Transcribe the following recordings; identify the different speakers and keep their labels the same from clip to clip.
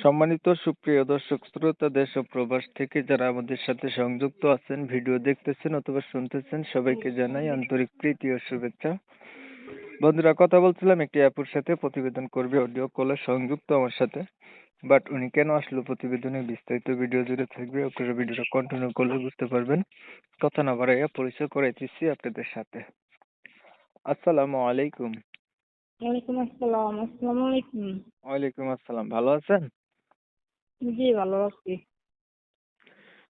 Speaker 1: সম্মানিত সুপ্রিয় দর্শক শ্রোতা দেশ ও প্রবাস থেকে যারা আমাদের সাথে সংযুক্ত আছেন, ভিডিও দেখতেছেন অথবা শুনতেছেন, সবাইকে জানাই আন্তরিক প্রীতি ও শুভেচ্ছা। বন্ধুরা, কথা বলছিলাম একটি আপুর সাথে, প্রতিবেদন করবে অডিও কলে সংযুক্ত আমার সাথে। বাট উনি কেন আসলো প্রতিবেদনে বিস্তারিত ভিডিও জুড়ে থাকবে, আপনারা ভিডিওটা কন্টিনিউ করলে বুঝতে পারবেন। কথা না বাড়াইয়া পরিচয় করাইতেছি আপনাদের সাথে। আসসালামু আলাইকুম।
Speaker 2: ওয়ালাইকুম আসসালাম। আসসালামু আলাইকুম।
Speaker 1: ওয়ালাইকুম আসসালাম, ভালো আছেন?
Speaker 2: জি, ভালো আছি।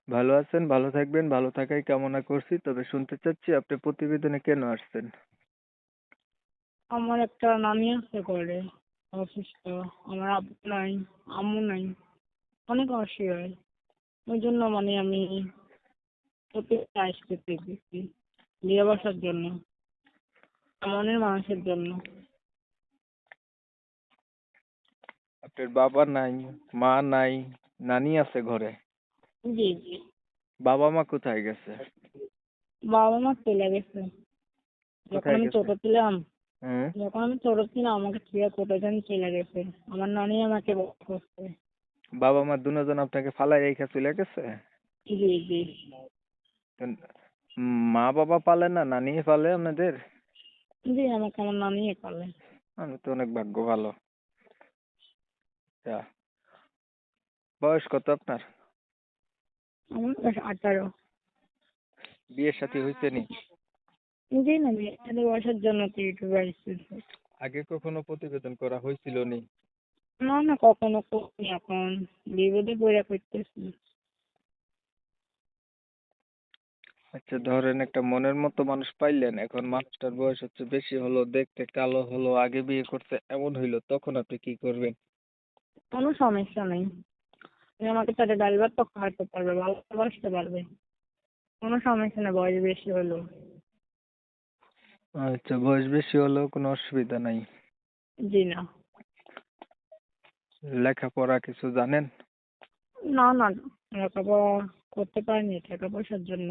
Speaker 1: ভালো আছেন, ভালো থাকবেন, ভালো থাকাই কামনা করছি। তবে শুনতে চাচ্ছি আপনি প্রতিবেদনে কেন আসছেন?
Speaker 2: আমার একটা নানি আছে ঘরে, অসুস্থ। আমার আব্বু নাই, আম্মু নাই, অনেক অসহায়। ওই জন্য আমি প্রত্যেকটা আসতে দেখতেছি বিয়ে বসার জন্য, মনের মানুষের জন্য।
Speaker 1: আপনার বাবা নাই, মা নাই, নানি আছে ঘরে।
Speaker 2: জি জি।
Speaker 1: বাবা মা কোথায় গেছে?
Speaker 2: বাবা মা চলে গেছে। যখন
Speaker 1: কোথায়
Speaker 2: আমি
Speaker 1: গেছে?
Speaker 2: ছোট ছিলাম
Speaker 1: হুম।
Speaker 2: যখন আমি ছোট ছিলাম আমাকে ছেড়ে কোথায় জানি চলে গেছে। আমার নানি আমাকে বড় করছে।
Speaker 1: বাবা মা দুজন আপনাকে ফালাই রেখে চলে গেছে?
Speaker 2: জি জি।
Speaker 1: তো মা বাবা পালে না, নানি পালে আপনাদের?
Speaker 2: জি, আমাকে আমার নানি পালে।
Speaker 1: আমি তো অনেক ভাগ্য ভালো। যা, বয়স কত আপনার?
Speaker 2: আমার বয়স 18।
Speaker 1: বিয়ের সাথে হয়েছে নি?
Speaker 2: জি না, মেয়েদের বসার জন্য তো ইউটিউবে আসতেছে।
Speaker 1: আগে কখনো প্রতিবেদন করা হয়েছিল নি?
Speaker 2: না না, কখনো করিনি, এখন বিপদে পড়ে করতেছি।
Speaker 1: আচ্ছা, ধরেন একটা মনের মতো মানুষ পাইলেন, এখন মানুষটার বয়স হচ্ছে বেশি হলো, দেখতে কালো হলো, আগে বিয়ে করছে এমন হইলো, তখন আপনি কি করবেন?
Speaker 2: কোনো সমস্যা নেই, তুমি আমাকে তাদের ডাল ভাত তো খাওয়াতে পারবে, ভালোবাসতে পারবে। কোনো সমস্যা নেই, বয়স বেশি হলো।
Speaker 1: আচ্ছা, বয়স বেশি হলেও কোনো অসুবিধা নাই।
Speaker 2: জি না।
Speaker 1: লেখাপড়া কিছু জানেন?
Speaker 2: না না, লেখাপড়া করতে পারিনি টাকা পয়সার জন্য।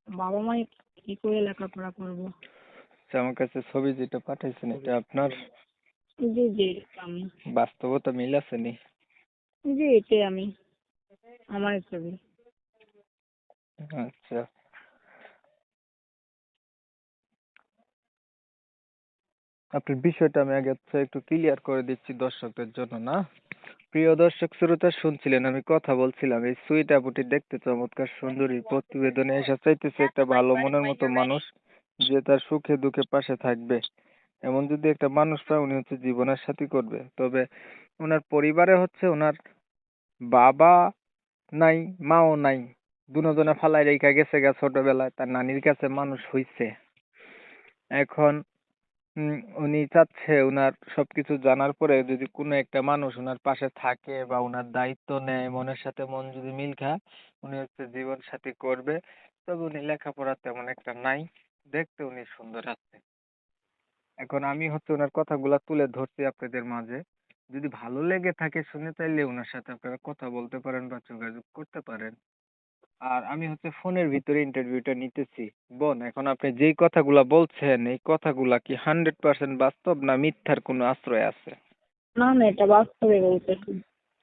Speaker 2: বাবা মাই কি করে লেখাপড়া করবো।
Speaker 1: আচ্ছা, আমার কাছে ছবি যেটা পাঠাইছেন এটা আপনার?
Speaker 2: জি জি, আমি।
Speaker 1: বাস্তবতা মিল আছে নি?
Speaker 2: জি, এটাই আমি, আমার ছবি।
Speaker 1: আচ্ছা, আপনার বিষয়টা আমি আগে হচ্ছে একটু ক্লিয়ার করে দিচ্ছি দর্শকদের জন্য, না? প্রিয় দর্শক শ্রোতা, শুনছিলেন আমি কথা বলছিলাম, এই সুইট আপুটি দেখতে চমৎকার সুন্দরী, প্রতিবেদনে এসে চাইতেছে একটা ভালো মনের মতো মানুষ, যে তার সুখে দুঃখে পাশে থাকবে। এমন যদি একটা মানুষ পায়, উনি হচ্ছে জীবনের সাথী করবে। তবে ওনার পরিবারে হচ্ছে ওনার বাবা নাই, মাও নাই, দুজনে ফালাই রেখা গেছে গা ছোটবেলায়, তার নানির কাছে মানুষ হইছে। এখন উম, উনি চাচ্ছে উনার সবকিছু জানার পরে যদি কোনো একটা মানুষ উনার পাশে থাকে বা উনার দায়িত্ব নেয়, মনের সাথে মন যদি মিল খায়, উনি হচ্ছে জীবন সাথী করবে। তবে উনি লেখাপড়া তেমন একটা নাই, দেখতে উনি সুন্দর আছে। এখন আমি হচ্ছে ওনার কথাগুলা তুলে ধরছি আপনাদের মাঝে। যদি ভালো লেগে থাকে শুনে, তাইলে ওনার সাথে আপনারা কথা বলতে পারেন বা যোগাযোগ করতে পারেন। আর আমি হচ্ছে ফোনের ভিতরে ইন্টারভিউটা নিতেছি। বোন, এখন আপনি যেই কথাগুলা বলছেন, এই কথাগুলা কি 100% বাস্তব না মিথ্যার কোনো আশ্রয় আছে?
Speaker 2: না না, এটা বাস্তবে বলতেছি।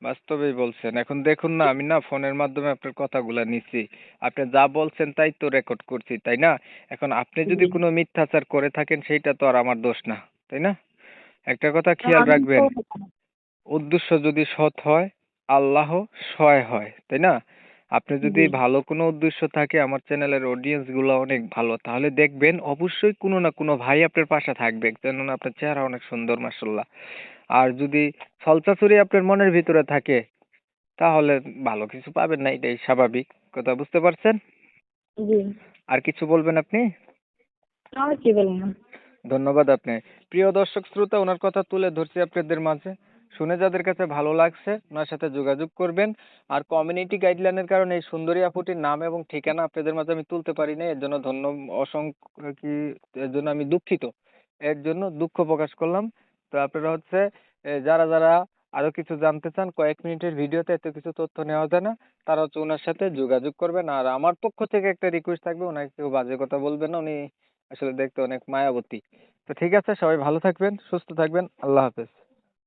Speaker 1: বাস্তবেই বলছেন। এখন দেখুন না, আমি না ফোনের মাধ্যমে আপনার কথাগুলা নিছি। আপনি যা বলছেন তাই তো রেকর্ড করছি, তাই না? এখন আপনি যদি
Speaker 2: জি।
Speaker 1: কোনো মিথ্যাচার করে থাকেন, সেইটা তো আর আমার দোষ না, তাই না? একটা কথা
Speaker 2: না,
Speaker 1: খেয়াল
Speaker 2: আমি তো
Speaker 1: রাখবেন, উদ্দেশ্য যদি সৎ হয়, আল্লাহ সহায় হয়, তাই না? আপনি যদি
Speaker 2: জি।
Speaker 1: ভালো কোনো উদ্দেশ্য থাকে, আমার চ্যানেলের অডিয়েন্স গুলো অনেক ভালো, তাহলে দেখবেন অবশ্যই কোনো না কোনো ভাই আপনার পাশে থাকবে, কেননা আপনার চেহারা অনেক সুন্দর, মাশাল্লাহ। আর যদি ছলচাতুরি আপনার মনের ভিতরে থাকে, তাহলে ভালো কিছু পাবেন না, এটাই স্বাভাবিক। কথা বুঝতে পারছেন?
Speaker 2: জি।
Speaker 1: আর কিছু বলবেন আপনি?
Speaker 2: আর কি বলবো।
Speaker 1: ধন্যবাদ আপনি। প্রিয় দর্শক শ্রোতা, ওনার কথা তুলে ধরছি আপনাদের মাঝে। শুনে যাদের কাছে ভালো লাগছে, ওনার সাথে যোগাযোগ করবেন। আর কমিউনিটি গাইডলাইনের কারণে এই সুন্দরী আপুটির নাম এবং ঠিকানা আপনাদের মাঝে আমি তুলতে পারি না, এর জন্য অসংখ্য এর জন্য আমি দুঃখিত। এর জন্য দুঃখ প্রকাশ করলাম। তো আপনারা হচ্ছে যারা যারা আরো কিছু জানতে চান, কয়েক মিনিটের ভিডিওতে এত কিছু তথ্য নেওয়া যায় না, তারা হচ্ছে ওনার সাথে যোগাযোগ করবেন। আর আমার পক্ষ থেকে একটা রিকোয়েস্ট থাকবে, ওনাকে কেউ বাজে কথা বলবেন না, উনি আসলে দেখতে অনেক মায়াবতী। তো ঠিক আছে, সবাই ভালো থাকবেন, সুস্থ থাকবেন, আল্লাহ হাফেজ।